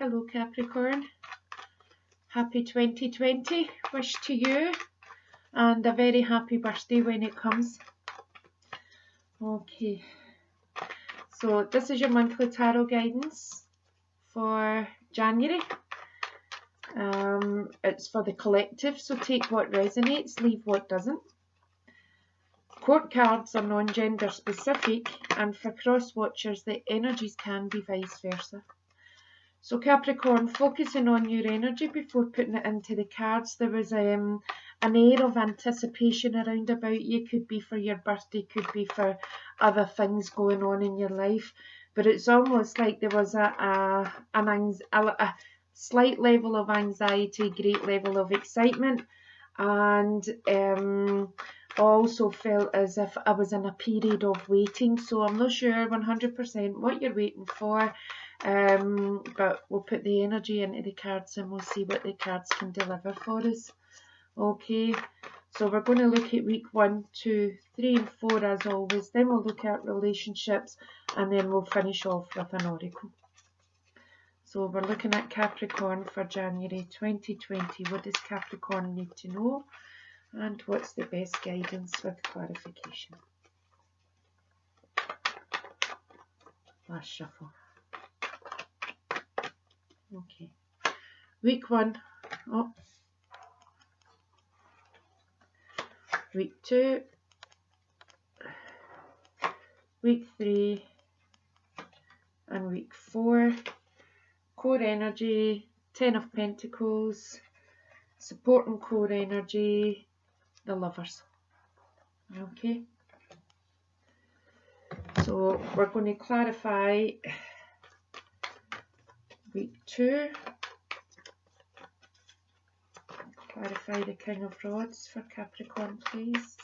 Hello Capricorn. Happy 2020 wish to you, and a very happy birthday when it comes. Okay, so this is your monthly tarot guidance for January. It's for the collective, so take what resonates, leave what doesn't. Court cards are non-gender specific, and for cross-watchers the energies can be vice versa. So Capricorn, focusing on your energy before putting it into the cards. There was an air of anticipation around about you. Could be for your birthday, could be for other things going on in your life. But it's almost like there was a slight level of anxiety, great level of excitement, and also felt as if I was in a period of waiting. So I'm not sure 100% what you're waiting for. But we'll put the energy into the cards and we'll see what the cards can deliver for us. Okay, so we're going to look at week 1, 2, 3 and 4 as always. Then we'll look at relationships, and then we'll finish off with an oracle. So we're looking at Capricorn for January 2020. What does Capricorn need to know, and what's the best guidance with clarification? Last shuffle. Okay, week 1, week 2, week 3 and week 4. Core energy, 10 of Pentacles, supporting core energy, the Lovers. Okay, so we're going to clarify week 2, clarify the King of Rods for Capricorn, please.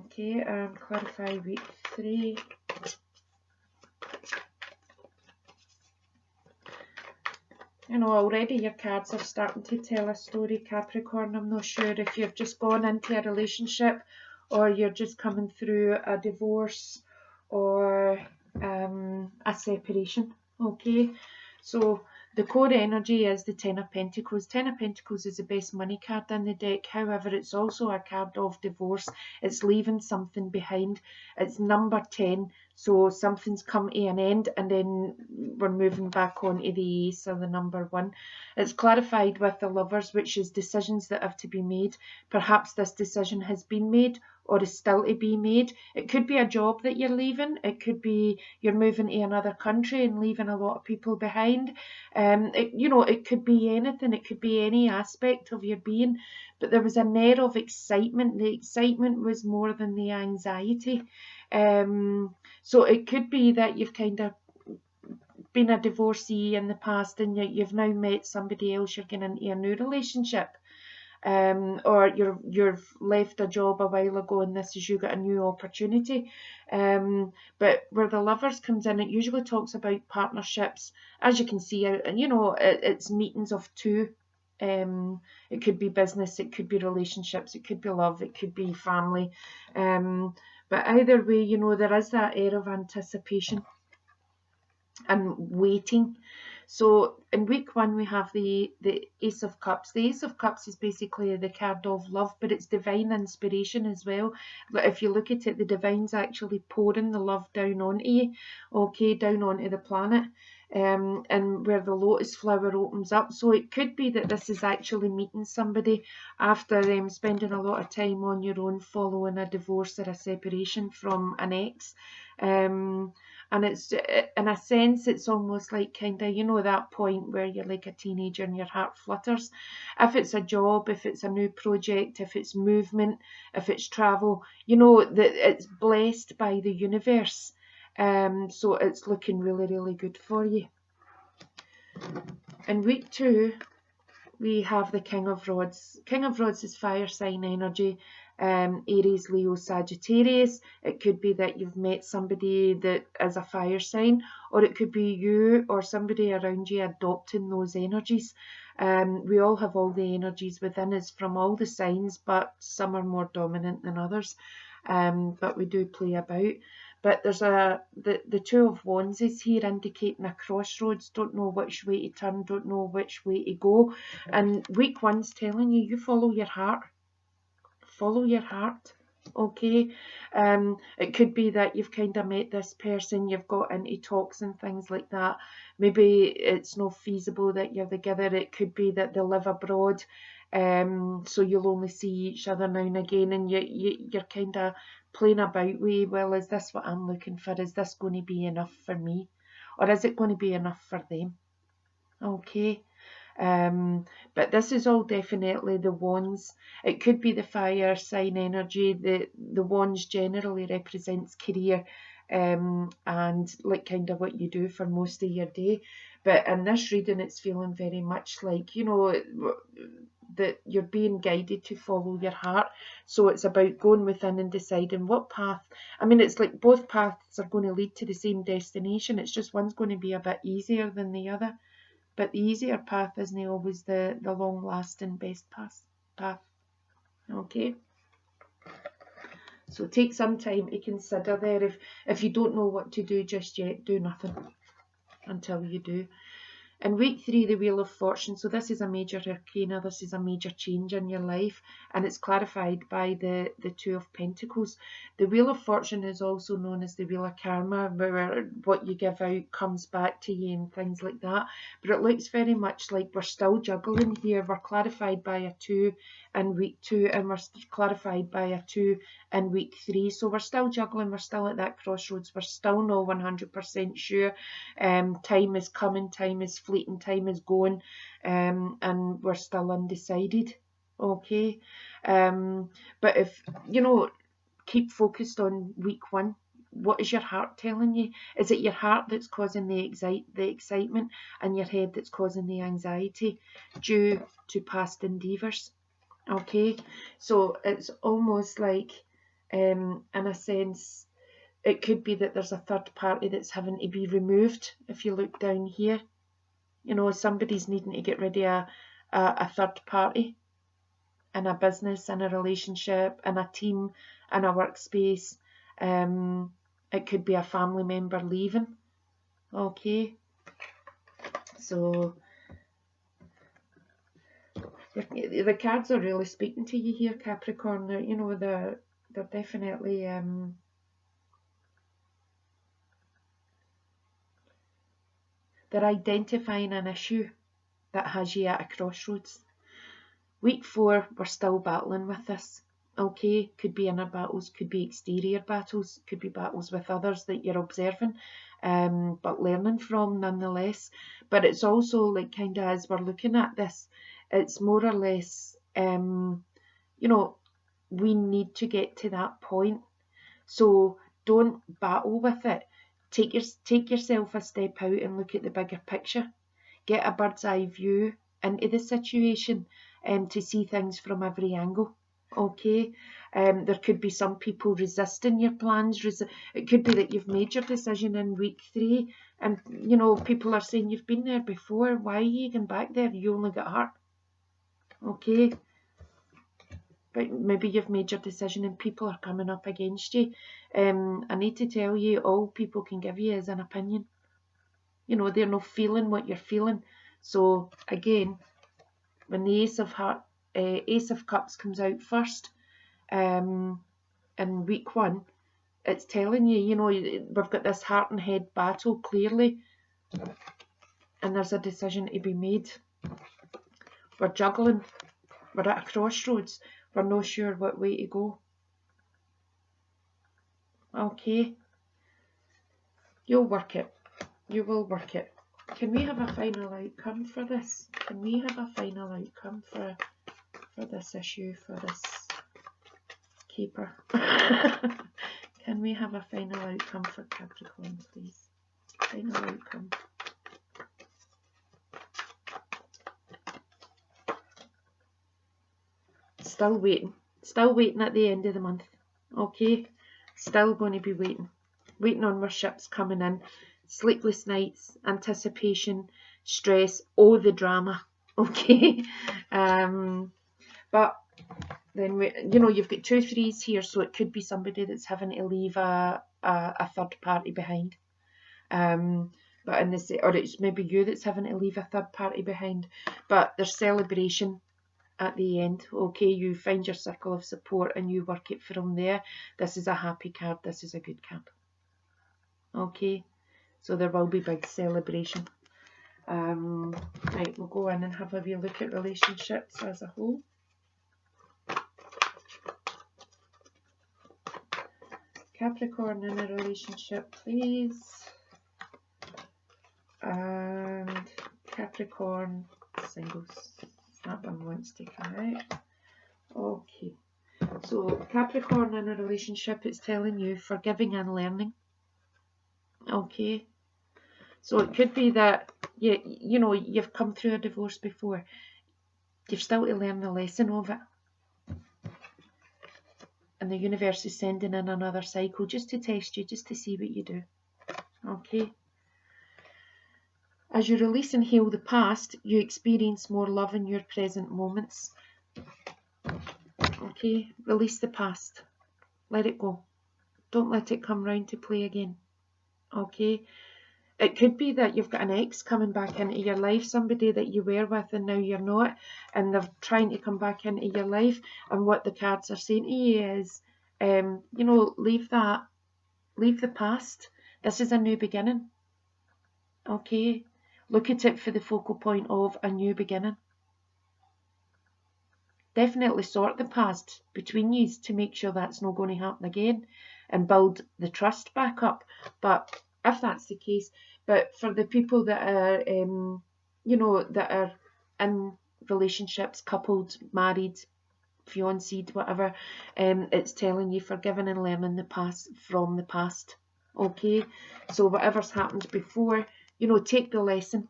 Okay, and clarify week 3. You know, already your cards are starting to tell a story, Capricorn. I'm not sure if you've just gone into a relationship, or you're just coming through a divorce or a separation. Okay, so the core energy is the 10 of Pentacles. 10 of Pentacles is the best money card in the deck. However, it's also a card of divorce. It's leaving something behind. It's number 10. So something's come to an end, and then we're moving back on to the ace or the number 1. It's clarified with the Lovers, which is decisions that have to be made. Perhaps this decision has been made or is still to be made. It could be a job that you're leaving. It could be you're moving to another country and leaving a lot of people behind. It could be anything. It could be any aspect of your being. But there was an air of excitement. The excitement was more than the anxiety. So it could be that you've kind of been a divorcee in the past, and you've now met somebody else. You're getting into a new relationship. Or you've left a job a while ago and this is you got a new opportunity. But where the Lovers comes in, it usually talks about partnerships. As you can see, it's meetings of two. It could be business, it could be relationships, it could be love, it could be family. But either way, there is that air of anticipation and waiting. So in week 1 we have the Ace of Cups. The Ace of Cups is basically the card of love, but it's divine inspiration as well. If you look at it, the divine's actually pouring the love down onto you, okay, down onto the planet, and where the lotus flower opens up. So it could be that this is actually meeting somebody after spending a lot of time on your own following a divorce or a separation from an ex. And it's, in a sense, it's almost like kind of, that point where you're like a teenager and your heart flutters. If it's a job, if it's a new project, if it's movement, if it's travel, that it's blessed by the universe. So it's looking really, really good for you. In week 2, we have the King of Rods. King of Rods is fire sign energy. Aries, Leo, Sagittarius. It could be that you've met somebody that is a fire sign, or it could be you or somebody around you adopting those energies. We all have all the energies within us from all the signs, but some are more dominant than others. But we do play about. But there's the Two of Wands is here indicating a crossroads, don't know which way to turn, don't know which way to go. And week one's telling you, you follow your heart. Follow your heart. Okay, it could be that you've kind of met this person, you've got into talks and things like that. Maybe it's not feasible that you're together. It could be that they live abroad, so you'll only see each other now and again, and you're kind of playing about with, well, is this what I'm looking for? Is this going to be enough for me, or is it going to be enough for them? Okay. But this is all definitely the wands. It could be the fire sign energy. The wands generally represents career, and like kind of what you do for most of your day. But in this reading, it's feeling very much like, you know, that you're being guided to follow your heart. So it's about going within and deciding what path. I mean, it's like both paths are going to lead to the same destination. It's just one's going to be a bit easier than the other. But the easier path isn't always the long-lasting best path. Okay. So take some time to consider there. If you don't know what to do just yet, do nothing until you do. In week 3, the Wheel of Fortune. So this is a major arcana. This is a major change in your life, and it's clarified by the Two of Pentacles. The Wheel of Fortune is also known as the Wheel of Karma, where what you give out comes back to you and things like that. But it looks very much like we're still juggling here. We're clarified by a 2 in week 2, and we're clarified by a 2 in week 3. So we're still juggling. We're still at that crossroads. We're still not 100% sure. Time is coming. Time is fleeting, time is going, and we're still undecided. Okay, but if you know, keep focused on week 1. What is your heart telling you? Is it your heart that's causing the excitement, and your head that's causing the anxiety due to past endeavours? Okay, so it's almost like, in a sense, it could be that there's a third party that's having to be removed. If you look down here, you know, somebody's needing to get rid of a third party in a business, in a relationship, in a team, in a workspace. It could be a family member leaving. Okay. So the cards are really speaking to you here, Capricorn. You know, they're definitely they're identifying an issue that has you at a crossroads. Week 4, we're still battling with this. Okay, could be inner battles, could be exterior battles, could be battles with others that you're observing, but learning from nonetheless. But it's also like, kind of, as we're looking at this, it's more or less, you know, we need to get to that point. So don't battle with it. Take yourself a step out and look at the bigger picture. Get a bird's eye view into the situation, to see things from every angle. Okay, there could be some people resisting your plans. It could be that you've made your decision in week 3, and you know, people are saying, you've been there before, why are you going back there? You only got hurt. Okay, but maybe you've made your decision and people are coming up against you. I need to tell you, all people can give you is an opinion. You know, they're not feeling what you're feeling. So again, when the Ace of Cups comes out first, in week 1, it's telling you, you know, we've got this heart and head battle clearly, and there's a decision to be made. We're juggling. We're at a crossroads. We're not sure what way to go. Okay. You'll work it. You will work it. Can we have a final outcome for this? Can we have a final outcome for this issue, for this keeper? Can we have a final outcome for Capricorn, please? Final outcome. Still waiting at the end of the month. Okay, still going to be waiting on our ships coming in. Sleepless nights, anticipation, stress, all the drama. Okay. But then you've got 2 3s here, so it could be somebody that's having to leave a third party behind. But in this, or it's maybe you that's having to leave a third party behind. But there's celebration at the end. Okay, you find your circle of support and you work it from there. This is a happy card. This is a good card. Okay, so there will be big celebration. Right, we'll go in and have a wee look at relationships as a whole. Capricorn in a relationship, please. And Capricorn singles. That one wants to come out. Okay. So Capricorn in a relationship, it's telling you forgiving and learning. Okay. So it could be that you've come through a divorce before. You've still to learn the lesson of it. And the universe is sending in another cycle just to test you, just to see what you do. Okay. As you release and heal the past, you experience more love in your present moments. Okay, release the past. Let it go. Don't let it come round to play again. Okay. It could be that you've got an ex coming back into your life, somebody that you were with and now you're not, and they're trying to come back into your life. And what the cards are saying to you is, leave that, leave the past. This is a new beginning. Okay. Look at it for the focal point of a new beginning. Definitely sort the past between you to make sure that's not going to happen again and build the trust back up. But if that's the case, but for the people that are, that are in relationships, coupled, married, fiancéed, whatever, it's telling you forgiving and learning the past from the past. Okay, so whatever's happened before, take the lesson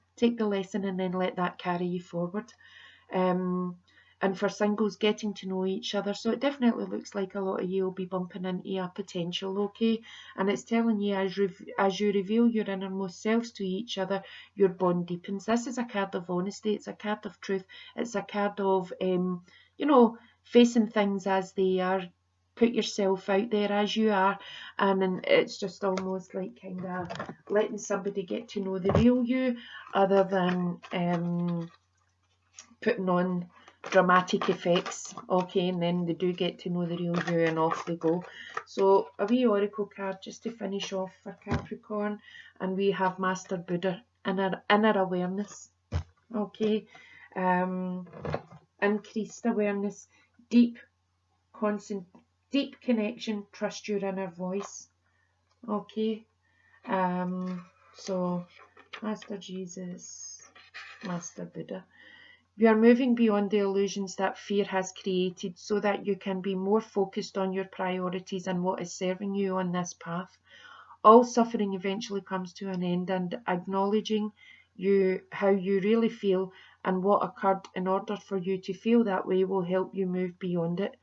and then let that carry you forward. And for singles, getting to know each other. So it definitely looks like a lot of you will be bumping into a potential, okay? And it's telling you as you reveal your innermost selves to each other, your bond deepens. This is a card of honesty. It's a card of truth. It's a card of, facing things as they are. Put yourself out there as you are, and it's just almost like kind of letting somebody get to know the real you, other than putting on dramatic effects. Okay, and then they do get to know the real you and off they go. So a wee oracle card just to finish off for Capricorn, and we have Master Buddha, inner awareness. Okay, increased awareness, deep connection, trust your inner voice. Okay, so Master Jesus, Master Buddha. You are moving beyond the illusions that fear has created so that you can be more focused on your priorities and what is serving you on this path. All suffering eventually comes to an end, and acknowledging how you really feel and what occurred in order for you to feel that way will help you move beyond it.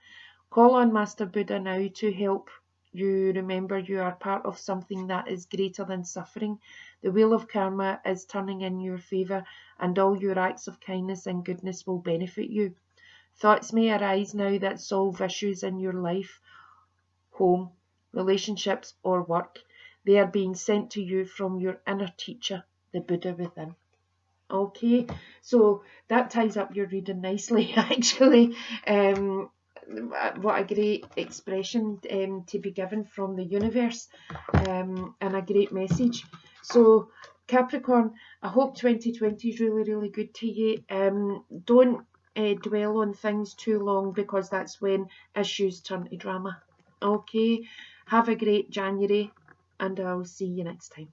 Call on Master Buddha now to help you remember you are part of something that is greater than suffering. The wheel of karma is turning in your favour, and all your acts of kindness and goodness will benefit you. Thoughts may arise now that solve issues in your life, home, relationships, or work. They are being sent to you from your inner teacher, the Buddha within. Okay, so that ties up your reading nicely, actually. What a great expression to be given from the universe, and a great message. So Capricorn, I hope 2020 is really, really good to you. Don't dwell on things too long, because that's when issues turn to drama. Okay, have a great January, and I'll see you next time.